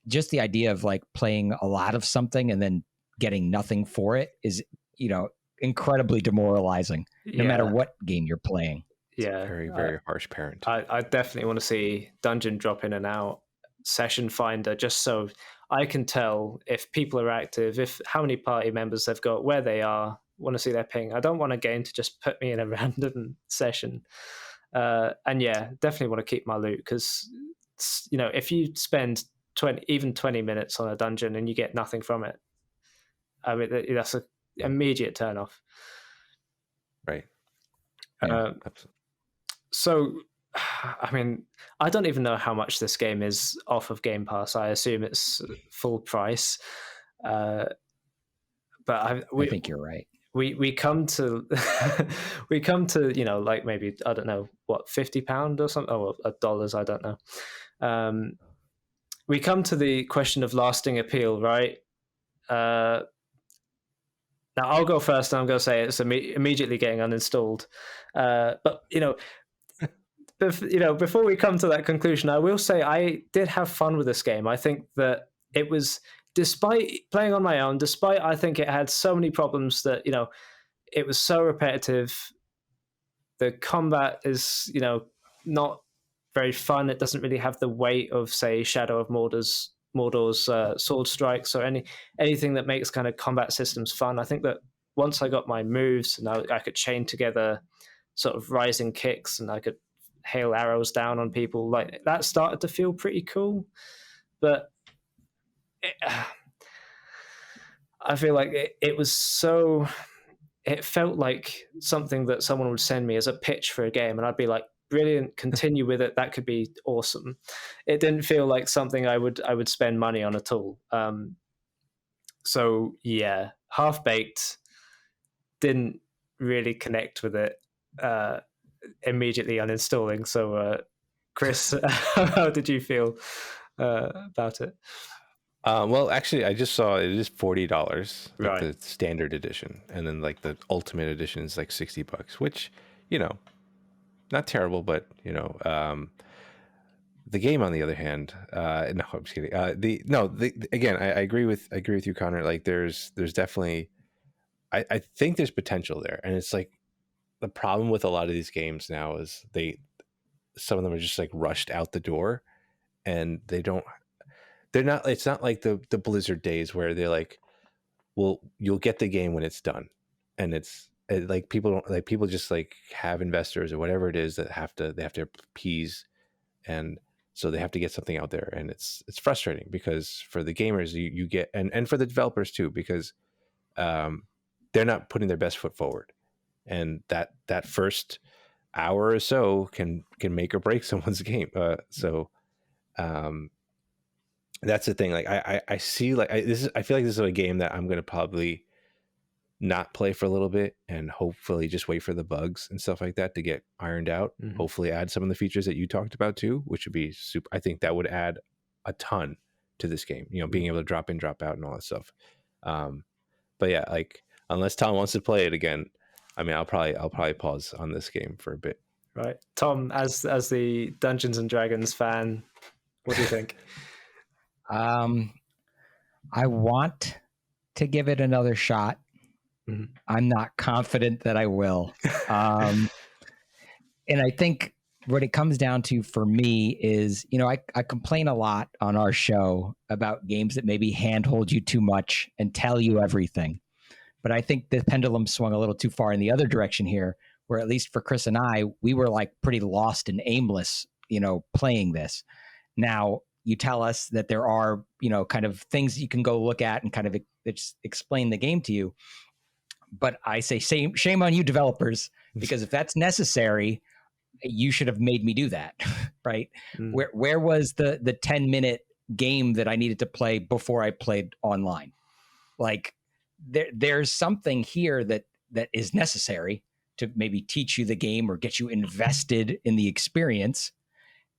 just the idea of like playing a lot of something and then getting nothing for it is, you know, incredibly demoralizing. No matter what game you're playing. It's a very, very harsh parent. I definitely want to see dungeon drop in and out, session finder, just so I can tell if people are active, if how many party members they've got, where they are. Want to see their ping. I don't want a game to just put me in a random session. And definitely want to keep my loot, because you know, if you spend 20 minutes on a dungeon and you get nothing from it, I mean, that's an immediate turn off. Right. So, I mean, I don't even know how much this game is off of Game Pass. I assume it's full price. But I think you're right. we come to we come to, you know, like maybe, I don't know what, £50 or something, or dollars, I don't know. We come to the question of lasting appeal, right? Now I'll go first, and I'm going to say it's immediately getting uninstalled. But before we come to that conclusion, I will say I did have fun with this game. I think that it was, despite playing on my own, despite I think it had so many problems that, it was so repetitive. The combat is, not very fun. It doesn't really have the weight of, say, Shadow of Mordor's sword strikes, or anything that makes kind of combat systems fun. I think that once I got my moves and I could chain together sort of rising kicks, and I could hail arrows down on people, like that started to feel pretty cool. But I feel like it was so, it felt like something that someone would send me as a pitch for a game, and I'd be like, brilliant, continue with it, that could be awesome. It didn't feel like something I would spend money on at all. So yeah, Half Baked didn't really connect with it, immediately uninstalling. So Chris, how did you feel about it? Well, actually, I just saw it is $40, like Right. the standard edition, and then like the ultimate edition is like $60, which, not terrible, but the game, on the other hand, no, I'm just kidding. Again, I agree with you, Connor. Like, there's definitely, I think there's potential there, and it's like the problem with a lot of these games now is some of them are just like rushed out the door, and they're not. It's not like the Blizzard days where they're like, well, you'll get the game when it's done, and like people don't, like, people just like have investors or whatever it is that they have to appease, and so they have to get something out there, and it's frustrating because for the gamers you get, and for the developers too, because they're not putting their best foot forward, and that first hour or so can make or break someone's game. That's the thing. Like I see, like I feel like this is a game that I'm going to probably not play for a little bit, and hopefully just wait for the bugs and stuff like that to get ironed out. Mm-hmm. Hopefully add some of the features that you talked about too, which would be super. I think that would add a ton to this game, being able to drop in, drop out and all that stuff. But yeah, like, unless Tom wants to play it again, I mean, I'll probably pause on this game for a bit. Right. Tom, as the Dungeons and Dragons fan, what do you think? I want to give it another shot. Mm-hmm. I'm not confident that I will. And I think what it comes down to for me is, I complain a lot on our show about games that maybe handhold you too much and tell you everything. But I think the pendulum swung a little too far in the other direction here, where at least for Chris and I, we were like pretty lost and aimless, playing this. Now, you tell us that there are, kind of things you can go look at and kind of explain the game to you. But I say shame on you developers, because if that's necessary, you should have made me do that, right? Mm. Where was the 10-minute game that I needed to play before I played online? Like, there's something here that is necessary to maybe teach you the game or get you invested in the experience,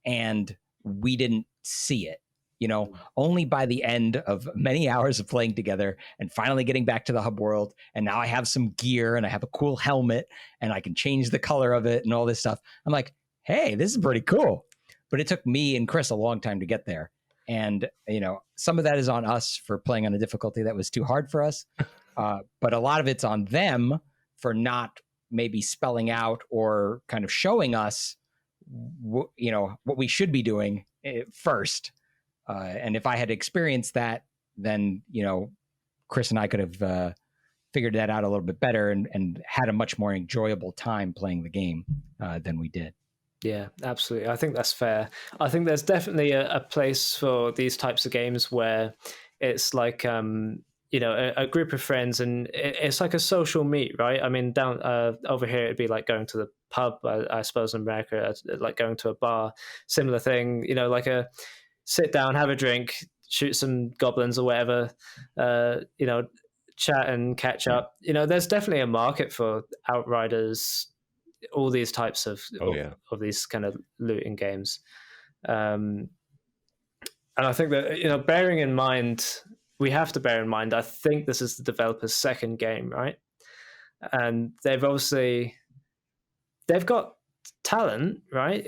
and we didn't see it. Only by the end of many hours of playing together and finally getting back to the hub world, and now I have some gear and I have a cool helmet and I can change the color of it and all this stuff. I'm like, hey, this is pretty cool. But it took me and Chris a long time to get there. And, some of that is on us for playing on a difficulty that was too hard for us. But a lot of it's on them for not maybe spelling out or kind of showing us, what we should be doing first. And if I had experienced that, then, Chris and I could have figured that out a little bit better and had a much more enjoyable time playing the game than we did. Yeah, absolutely. I think that's fair. I think there's definitely a place for these types of games where it's like, a group of friends, and it's like a social meet, right? I mean, down over here, it'd be like going to the pub, I suppose in America, like going to a bar, similar thing, like a sit down, have a drink, shoot some goblins or whatever, chat and catch up. There's definitely a market for Outriders, all these types of these kind of looting games. And I think that, bearing in mind, we have to bear in mind, I think this is the developer's second game, right? And they've got talent, right?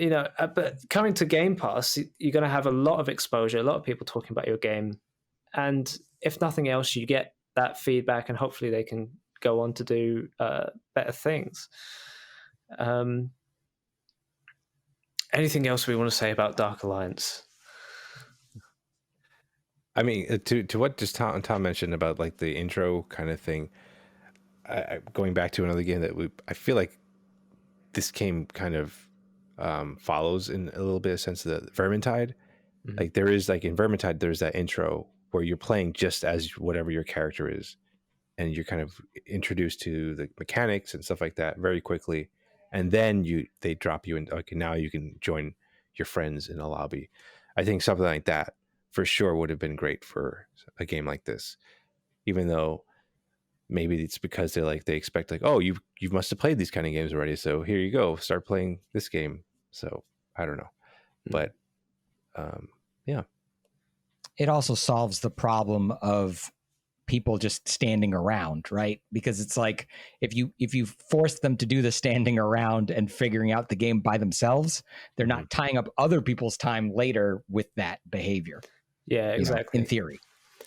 But coming to Game Pass, you're going to have a lot of exposure, a lot of people talking about your game. And if nothing else, you get that feedback, and hopefully they can go on to do better things. Anything else we want to say about Dark Alliance? I mean, to what just Tom mentioned about like the intro kind of thing, going back to another game that I feel like this game kind of follows in a little bit of sense of the Vermintide. Mm-hmm. Like there is like in Vermintide, there's that intro where you're playing just as whatever your character is, and you're kind of introduced to the mechanics and stuff like that very quickly, and then they drop you in. Okay, now you can join your friends in a lobby. I think something like that for sure would have been great for a game like this, even though maybe it's because they expect like, oh, you must have played these kind of games already, so here you go, start playing this game. So I don't know, but yeah. It also solves the problem of people just standing around, right? Because it's like if you force them to do the standing around and figuring out the game by themselves, they're not tying up other people's time later with that behavior. Yeah, exactly. In theory.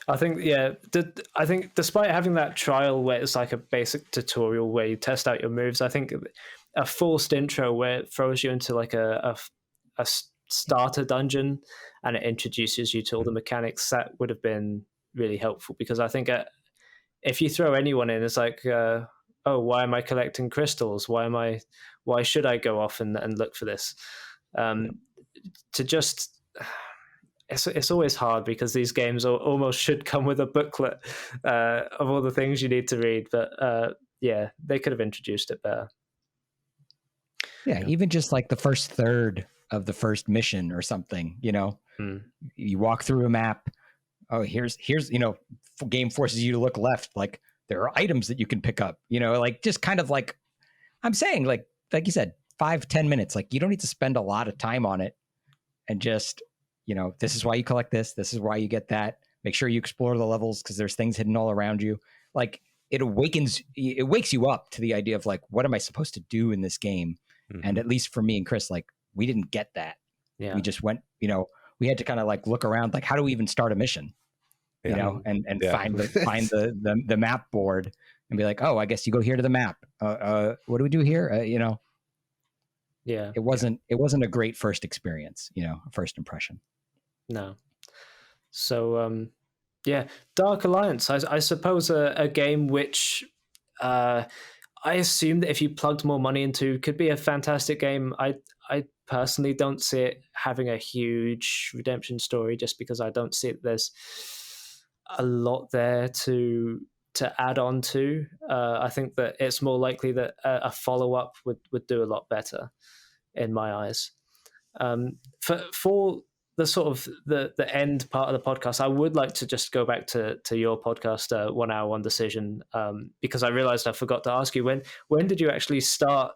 I think despite having that trial where it's like a basic tutorial where you test out your moves, I think a forced intro where it throws you into like a starter dungeon and it introduces you to all the mechanics, that would have been really helpful, because I think if you throw anyone in, it's like, oh, why am I collecting crystals? Why should I go off and look for this? It's always hard because these games almost should come with a booklet of all the things you need to read. But yeah, they could have introduced it better. Yeah, even just like the first third of the first mission or something, you walk through a map. Oh, here's game forces you to look left. Like there are items that you can pick up, like just kind of like I'm saying, like you said, 5-10 minutes. Like you don't need to spend a lot of time on it, and just, this is why you collect this. This is why you get that. Make sure you explore the levels because there's things hidden all around you. Like it wakes you up to the idea of like, what am I supposed to do in this game? Mm-hmm. And at least for me and Chris, like we didn't get that. Yeah. We just went, we had to kind of like look around, like how do we even start a mission? And find the map board and be like, oh, I guess you go here to the map. What do we do here? Yeah, it wasn't a great first experience, first impression. No. So Dark Alliance, I suppose a game which I assume that if you plugged more money into could be a fantastic game. I personally don't see it having a huge redemption story, just because I don't see it. There's a lot there to add on to. I think that it's more likely that a follow-up would do a lot better in my eyes. For the sort of the end part of the podcast, I would like to just go back to your podcast, 1 Hour One Decision, because I realized I forgot to ask you, when did you actually start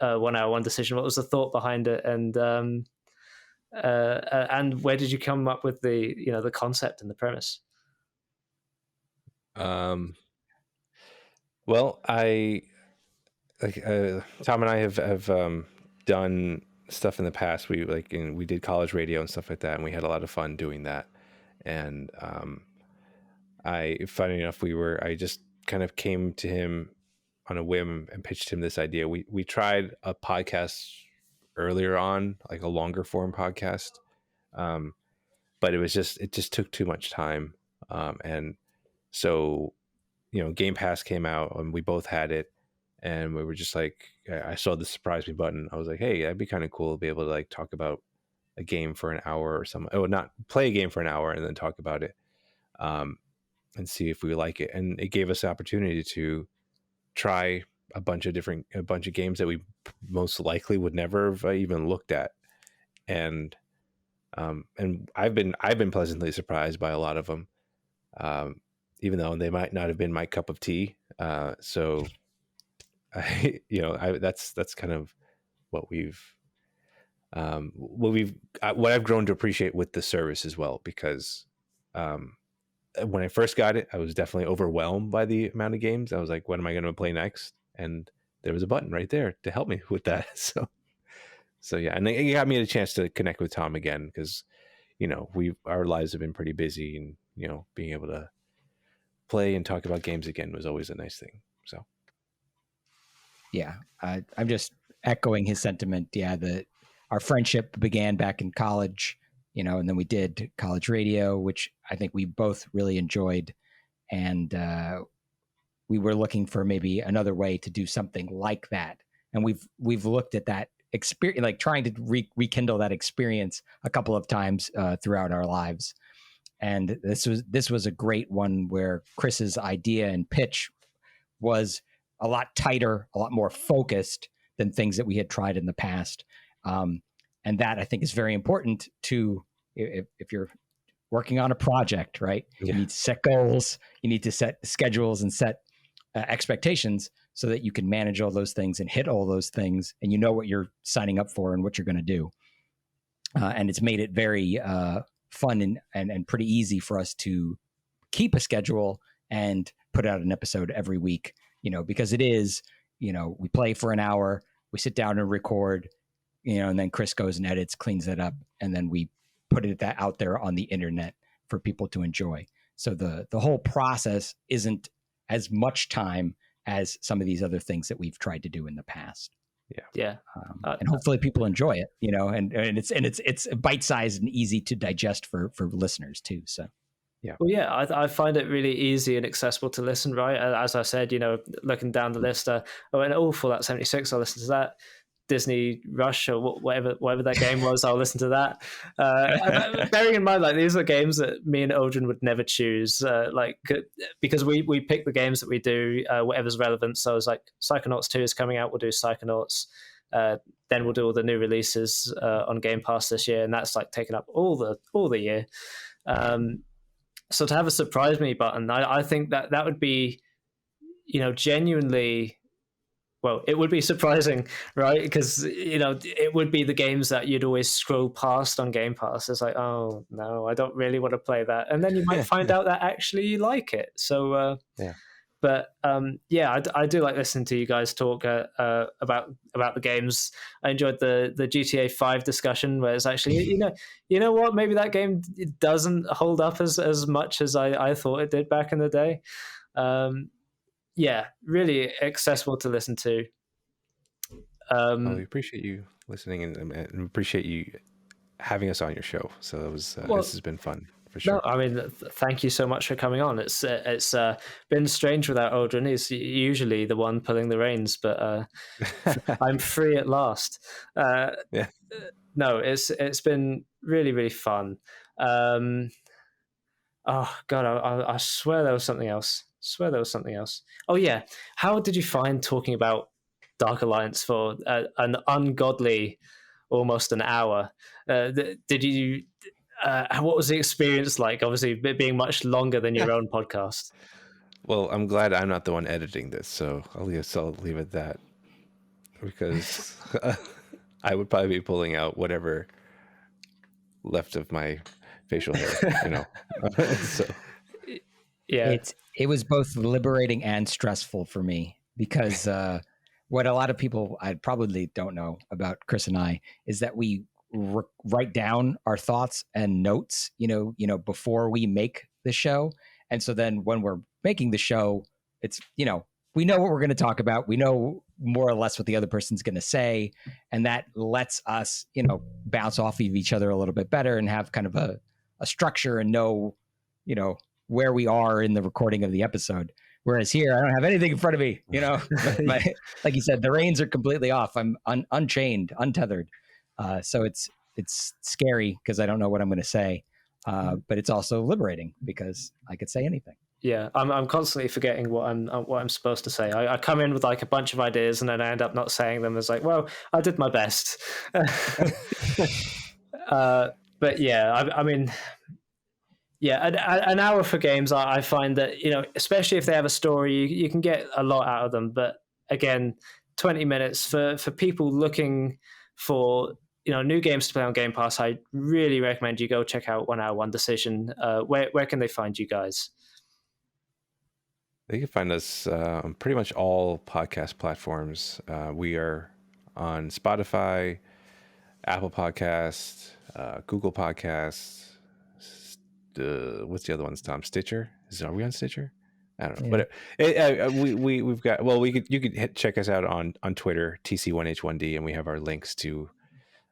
1 Hour One Decision? What was the thought behind it, and where did you come up with the concept and the premise? Well, I Tom and I have done stuff in the past. We did college radio and stuff like that, and we had a lot of fun doing that. And funny enough, I just kind of came to him on a whim and pitched him this idea. We tried a podcast earlier on, like a longer form podcast, but it just took too much time, and so Game Pass came out and we both had it. And we were just like, I saw the surprise me button. I was like, hey, that'd be kind of cool to be able to like talk about a game for an hour or something. Oh, not play a game for an hour and then talk about it, and see if we like it. And it gave us the opportunity to try a bunch of games that we most likely would never have even looked at. And I've been pleasantly surprised by a lot of them. even though they might not have been my cup of tea. So that's kind of what what I've grown to appreciate with the service as well, because when I first got it, I was definitely overwhelmed by the amount of games. I was like, what am I going to play next? And there was a button right there to help me with that. So yeah, and it got me a chance to connect with Tom again, because our lives have been pretty busy, and being able to play and talk about games again was always a nice thing. So yeah, I'm just echoing his sentiment. Yeah, our friendship began back in college, and then we did college radio, which I think we both really enjoyed, and we were looking for maybe another way to do something like that, and we've looked at that experience, like trying to rekindle that experience a couple of times throughout our lives. And this was a great one where Chris's idea and pitch was a lot tighter, a lot more focused than things that we had tried in the past. And that, I think, is very important to, if you're working on a project, right? Yeah. You need to set goals, you need to set schedules and set expectations so that you can manage all those things and hit all those things, and what you're signing up for and what you're going to do. And it's made it very fun and pretty easy for us to keep a schedule and put out an episode every week, because it is, we play for an hour, we sit down and record, and then Chris goes and edits, cleans it up, and then we put it out there on the internet for people to enjoy. So the whole process isn't as much time as some of these other things that we've tried to do in the past. Yeah. And hopefully people enjoy it, and it's bite-sized and easy to digest for listeners too. So yeah. Well, yeah, I find it really easy and accessible to listen, right? As I said, looking down the list, I went, Fallout 76, I'll listen to that. Disney Rush or whatever that game was, I'll listen to that. Bearing in mind, like, these are games that me and Odhrán would never choose, because we pick the games that we do, whatever's relevant. So I was like, Psychonauts 2 is coming out, we'll do Psychonauts. Then we'll do all the new releases on Game Pass this year, and that's like taking up all the year. So to have a surprise me button, I think that would be, genuinely. Well, it would be surprising, right? Because, it would be the games that you'd always scroll past on Game Pass. It's like, oh, no, I don't really want to play that. And then you might find out that actually you like it. So, yeah. But, I do like listening to you guys talk about the games. I enjoyed the GTA 5 discussion where it's actually, you know what? Maybe that game doesn't hold up as much as I thought it did back in the day. Yeah, really accessible to listen to. We appreciate you listening and appreciate you having us on your show. So it was this has been fun for sure. No, I mean, thank you so much for coming on. It's been strange without Odhrán. He's usually the one pulling the reins, but I'm free at last. Yeah. No, it's been really, really fun. Oh God, I swear there was something else. Oh yeah, how did you find talking about Dark Alliance for an ungodly almost an hour? Did you? What was the experience like? Obviously, being much longer than your own podcast. Well, I'm glad I'm not the one editing this, so I'll leave it at that, because I would probably be pulling out whatever left of my facial hair, So yeah, it was both liberating and stressful for me, because what a lot of people I probably don't know about Chris and I is that we write down our thoughts and notes, before we make the show. And so then when we're making the show, it's, we know what we're going to talk about. We know more or less what the other person's going to say. And that lets us, bounce off of each other a little bit better and have kind of a structure and know, where we are in the recording of the episode. Whereas here, I don't have anything in front of me, like you said, the reins are completely off. I'm unchained, untethered. So it's scary because I don't know what I'm going to say. But it's also liberating because I could say anything. Yeah, I'm constantly forgetting what I'm supposed to say. I come in with like a bunch of ideas and then I end up not saying them. It's like, well, I did my best. But yeah, I mean, Yeah, an hour for games, I find that, especially if they have a story, you can get a lot out of them. But again, 20 minutes for people looking for new games to play on Game Pass. I really recommend you go check out 1 Hour One Decision. Where can they find you guys? They can find us on pretty much all podcast platforms. We are on Spotify, Apple Podcasts, Google Podcasts. What's the other ones, Tom? Stitcher? Are we on Stitcher? I don't know. Yeah. But we've got. Well, you could check us out on Twitter, TC1H1D, and we have our links to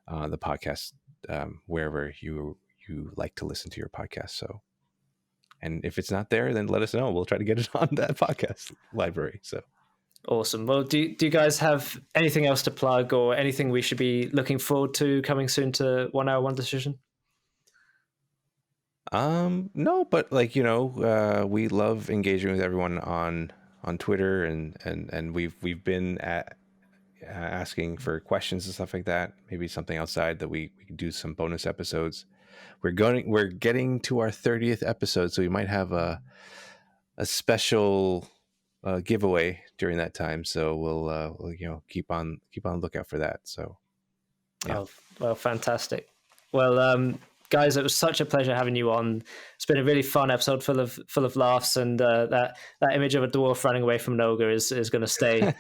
the podcast wherever you like to listen to your podcast. So, and if it's not there, then let us know. We'll try to get it on that podcast library. So. Awesome. Well, do you guys have anything else to plug, or anything we should be looking forward to coming soon to 1 Hour One Decision? No, but we love engaging with everyone on Twitter, and we've been asking for questions and stuff like that. Maybe something outside that we can do some bonus episodes. We're getting to our 30th episode, so we might have a special giveaway during that time. So we'll keep on lookout for that. So yeah. Oh, well, fantastic. Well, guys, it was such a pleasure having you on. It's been a really fun episode, full of laughs, and that image of a dwarf running away from an ogre is going to stay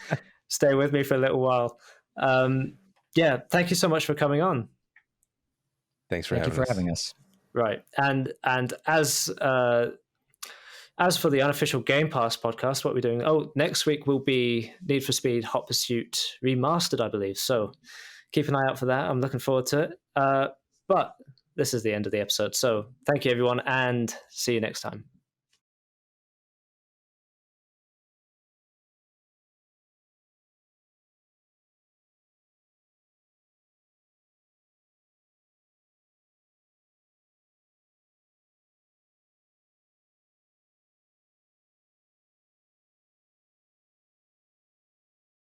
with me for a little while. Yeah, thank you so much for coming on. Thanks for having us. Right, and as for the Unofficial Game Pass podcast, what we're doing? Oh, next week will be Need for Speed Hot Pursuit Remastered, I believe. So keep an eye out for that. I'm looking forward to it. But this is the end of the episode. So thank you, everyone, and see you next time.